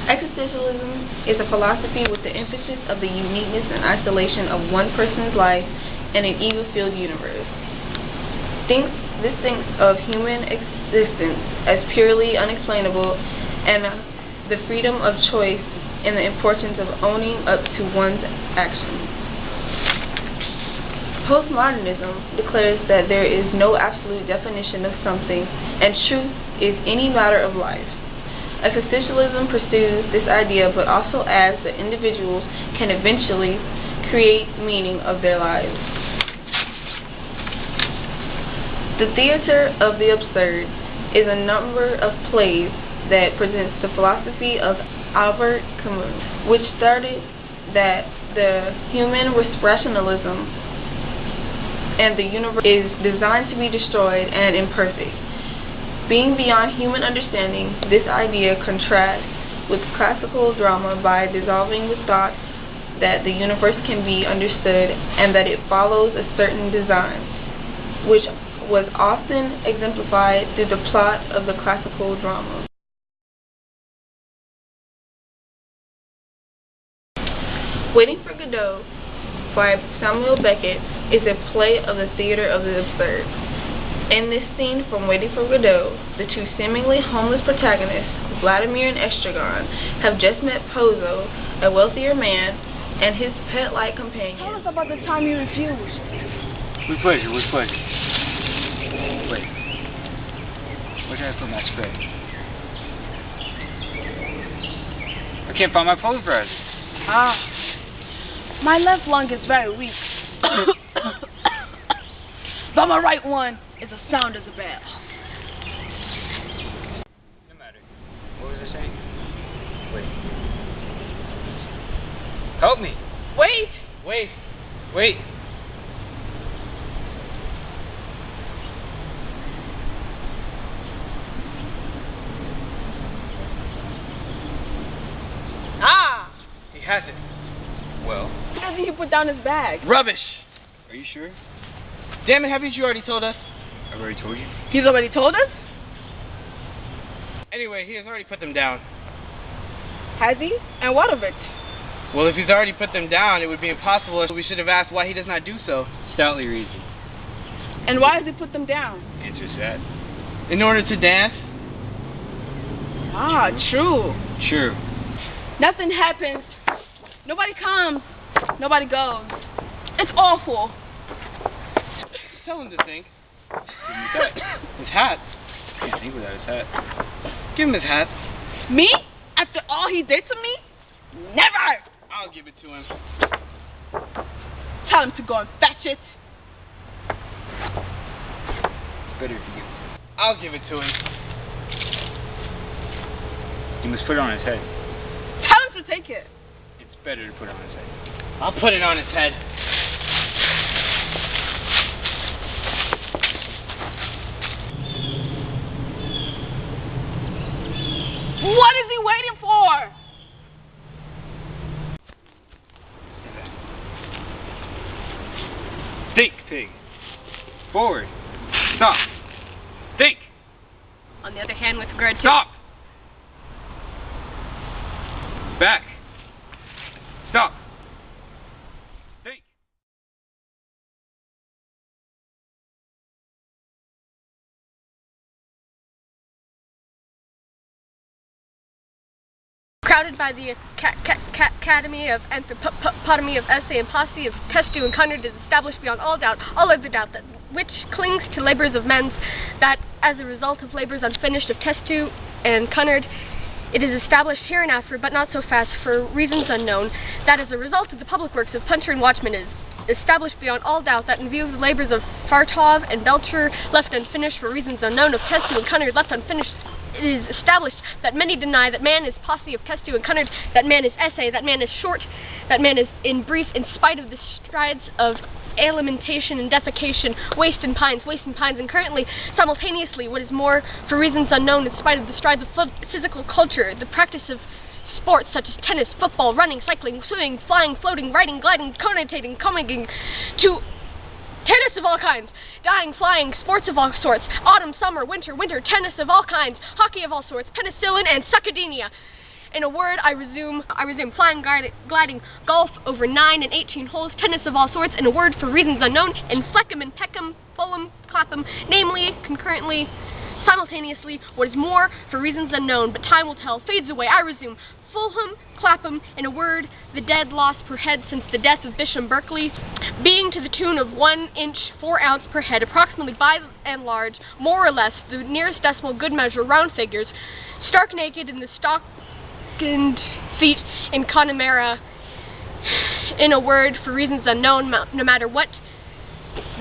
Existentialism is a philosophy with the emphasis of the uniqueness and isolation of one person's life in an evil-filled universe. This thinks of human existence as purely unexplainable and the freedom of choice and the importance of owning up to one's actions. Postmodernism declares that there is no absolute definition of something and truth is any matter of life. Existentialism pursues this idea but also adds that individuals can eventually create meaning of their lives. The Theater of the Absurd is a number of plays that presents the philosophy of Albert Camus, which started that the human rationalism and the universe is designed to be destroyed and imperfect. Being beyond human understanding, this idea contrasts with classical drama by dissolving the thought that the universe can be understood and that it follows a certain design, which was often exemplified through the plot of the classical drama. Waiting for Godot by Samuel Beckett is a play of the Theater of the Absurd. In this scene from Waiting for Godot, the two seemingly homeless protagonists, Vladimir and Estragon, have just met Pozo, a wealthier man, and his pet-like companion. Tell us about the time you refused. With pleasure, with pleasure. Wait. Where did I put my spray? I can't find my pulverizer. My left lung is very weak. But my right one is as sound as a bell. No matter. What was I saying? Wait. Help me! Wait! Wait! Wait! Ah! He has it. Well? Why doesn't he put down his bag? Rubbish! Are you sure? Damn it, haven't you already told us? I've already told you. He's already told us? Anyway, he has already put them down. Has he? And what of it? Well, if he's already put them down, it would be impossible. We should have asked why he does not do so. Stoutly reasoned. And why has he put them down? Answers that. In order to dance? Ah, true. True. Nothing happens. Nobody comes. Nobody goes. It's awful. Tell him to think. His hat. He can't think without his hat. Give him his hat. Me? After all he did to me? Never! I'll give it to him. Tell him to go and fetch it. It's better if you give it to him. I'll give it to him. You must put it on his head. Tell him to take it. It's better to put it on his head. I'll put it on his head. What is he waiting for? Think, pig. Forward. Stop. Think. On the other hand, with regard to... Stop. Back. Stop. Think. Crowded by the Academy of Anthropotemy of Essay and Posse of Testu and Cunard is established beyond all doubt, all other doubt, that which clings to labors of men's, that as a result of labors unfinished of Testu and Cunard, it is established hereinafter, but not so fast, for reasons unknown, that as a result of the public works of Puncher and Watchman is established beyond all doubt, that in view of the labors of Fartov and Belcher left unfinished for reasons unknown, of Testu and Cunard left unfinished, it is established that many deny that man is posse of Testu and Cunard, that man is essay, that man is short, that man is in brief, in spite of the strides of alimentation and defecation, waste and pines, and currently, simultaneously, what is more, for reasons unknown, in spite of the strides of physical culture, the practice of sports such as tennis, football, running, cycling, swimming, flying, floating, riding, gliding, connotating, comminging, to tennis of all kinds, dying, flying, sports of all sorts, autumn, summer, winter, tennis of all kinds, hockey of all sorts, penicillin, and sucadenia. In a word, I resume flying, gliding, golf over 9 and 18 holes, tennis of all sorts, in a word, for reasons unknown, and fleck'em and peck'em, full'em, clap'em, namely, concurrently, simultaneously, what is more, for reasons unknown, but time will tell, fades away. I resume. Fulham, Clapham, in a word, the dead lost per head since the death of Bishop Berkeley, being to the tune of 1 inch 4 ounce per head, approximately by and large, more or less, the nearest decimal good measure, round figures, stark naked in the stockinged feet in Connemara, in a word, for reasons unknown, no matter what,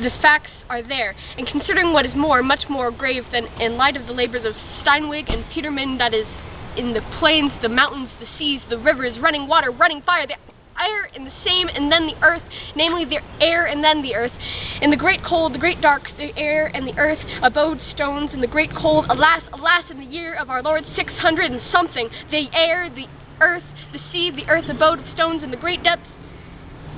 the facts are there, and considering what is more, much more grave than in light of the labors of Steinweg and Peterman, that is, in the plains, the mountains, the seas, the rivers, running water, running fire, the air and the same, and then the earth, namely the air and then the earth. In the great cold, the great dark, the air and the earth abode stones. In the great cold, alas, alas, in the year of our Lord 600 and something, the air, the earth, the sea, the earth abode of stones. In the great depths,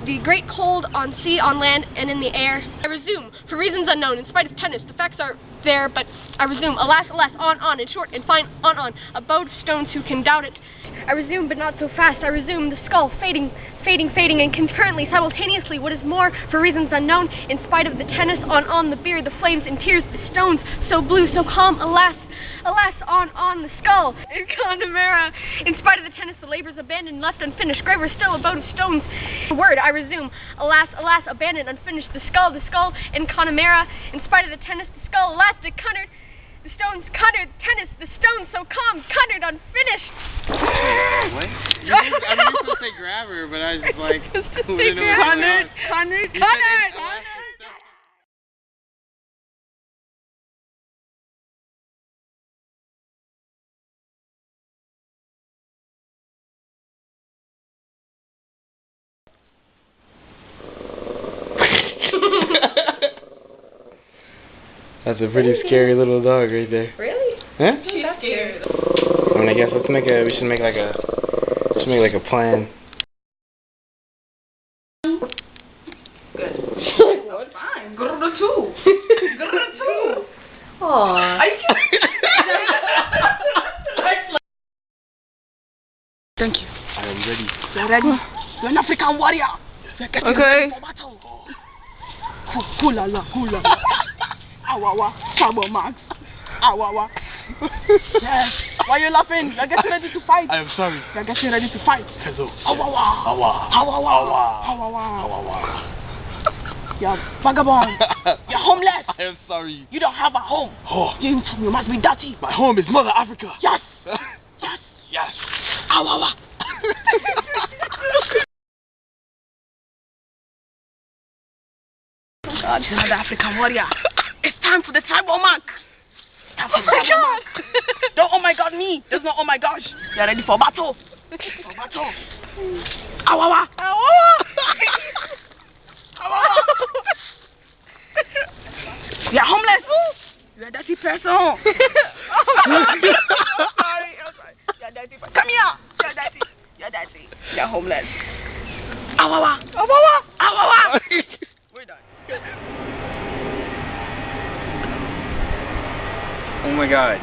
the great cold on sea, on land, and in the air. I resume, for reasons unknown, in spite of tennis, the facts are there, but I resume, alas, alas, on, in short and fine, on, abode of stones, who can doubt it? I resume, but not so fast. I resume, the skull, fading, and concurrently, simultaneously, what is more, for reasons unknown, in spite of the tennis, on, the beer, the flames, and tears, the stones, so blue, so calm, alas, alas, on, the skull, in Connemara, in spite of the tennis, the labors abandoned, left unfinished, graver still, abode of stones. Word, I resume, alas, alas, abandoned, unfinished, the skull, in Connemara, in spite of the tennis, the skull, alas, the cunnered, the stones, cunnered, tennis, the stones, so calm, cunnered, unfinished. What? I was supposed to say grabber, but I was just like, cunnered. That's a pretty scary little dog right there. Really? Huh? She's scared. I mean, I guess we should make like a plan. Good. Oh, it's fine. Go to the 2. Go to the 2. Aww. Thank you. I am ready. You're ready. You're an African warrior. Okay. Hula. Awawa. Trouble Max. Awawa. Yes. Why are you laughing? You're getting ready to fight. I am sorry. You're getting ready to fight. Awawa. You're vagabond. You're homeless. I am sorry. You don't have a home. Oh. You must be dirty. My home is Mother Africa. Yes. Yes. Awawa. Oh God, you're the African warrior. It's time for the tribal mark. Oh my God. Don't oh my God me. There's no oh my gosh. You're ready for battle. Awawa. You're homeless. You're a dirty person. I'm sorry. You're dirty. Come here. You're dirty. You're homeless. Awawa. We're done. Oh my God.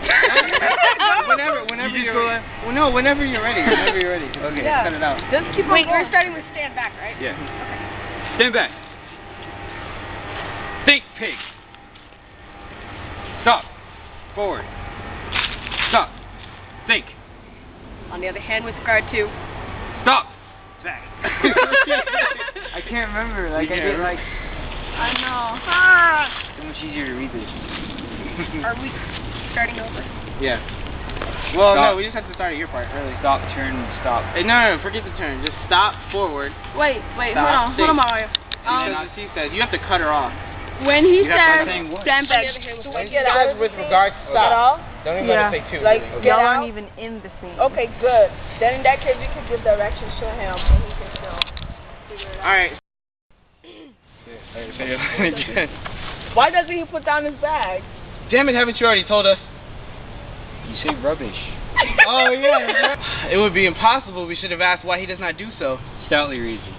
Whenever you're ready. Whenever you're ready. Okay, Yeah. cut it out. Just keep on going. We're starting with stand back, right? Yeah. Okay. Stand back. Think, pig. Stop. Forward. Stop. Think. On the other hand, with regard to... Stop. Back. I can't remember. Like I did like. I know. So much easier to read this. Are we starting over? Yeah. Well, Stop. no, we just have to start at your part early. Stop, turn, stop. No, forget the turn. Just stop forward. Wait, Stop, hold on, Mario. Because she says you have to cut her off. When he You have says to say what? stand back, Do we get out of with regards to stop. Don't even let her say two. Like, really. y'all aren't even in the scene. Okay, good. Then in that case, you can give directions to him, and he can still figure it out. Alright. Why doesn't he put down his bag? Damn it, haven't you already told us? You say rubbish. Oh, yeah. It would be impossible. We should have asked why he does not do so. Stoutly reason.